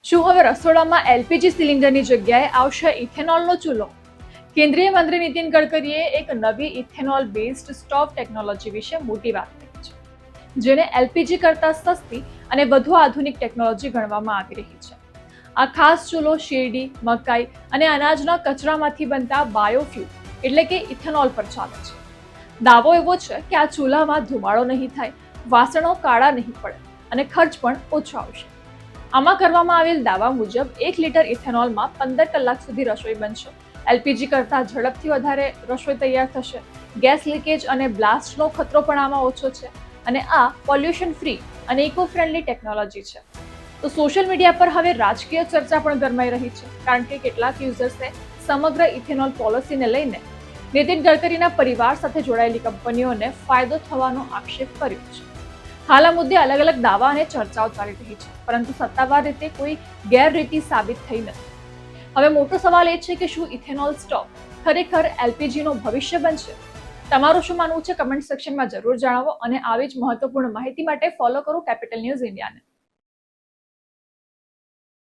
શું હવે રસોડામાં એલપીજી સિલિન્ડરની જગ્યાએ આવશે ઇથેનોલનો ચૂલો? કેન્દ્રીય મંત્રી નીતિન ગડકરીએ એક નવી ઇથેનોલ બેઝડ સ્ટોવ ટેકનોલોજી વિશે મોટી વાત કરી છે, જેને એલપીજી કરતાં સસ્તી અને વધુ આધુનિક ટેકનોલોજી ગણવામાં આવી રહી છે. આ ખાસ ચૂલો શેરડી, મકાઈ અને અનાજના કચરામાંથી બનતા બાયોફ્યુલ એટલે કે ઇથેનોલ પર ચાલે છે. દાવો એવો છે કે આ ચૂલામાં ધુમાડો નહીં થાય, વાસણો કાળા નહીં પડે અને ખર્ચ પણ ઓછો આવશે. આમાં કરવામાં આવેલ દાવા મુજબ 1 લિટર ઇથેનોલમાં 15 કલાક સુધી રસોઈ બનશે. એલપીજી કરતાં ઝડપથી વધારે રસોઈ તૈયાર થશે. ગેસ લીકેજ અને બ્લાસ્ટનો ખતરો પણ આમાં ઓછો છે અને આ પોલ્યુશન ફ્રી અને ઇકો ફ્રેન્ડલી ટેકનોલોજી છે. તો સોશિયલ મીડિયા પર હવે રાજકીય ચર્ચા પણ ગરમાઈ રહી છે, કારણ કે કેટલાક યુઝર્સે સમગ્ર ઇથેનોલ પોલિસીને લઈને નીતિન ગડકરીના પરિવાર સાથે જોડાયેલી કંપનીઓને ફાયદો થવાનો આક્ષેપ કર્યો છે. હાલ આ મુદ્દે અલગ અલગ દાવા અને ચર્ચાઓ ચાલી રહી છે, પરંતુ સત્તાવાર રીતે કોઈ ગેરરીતિ સાબિત થઈ નથી. હવે મોટો સવાલ એ છે કે શું ઇથેનોલ સ્ટોવ ખરેખર એલપીજીનો ભવિષ્ય બનશે? તમારું શું માનવું છે કમેન્ટ સેક્શનમાં જરૂર જણાવો અને આવી જ મહત્વપૂર્ણ માહિતી માટે ફોલો કરો કેપિટલ ન્યૂઝ ઇન્ડિયાને.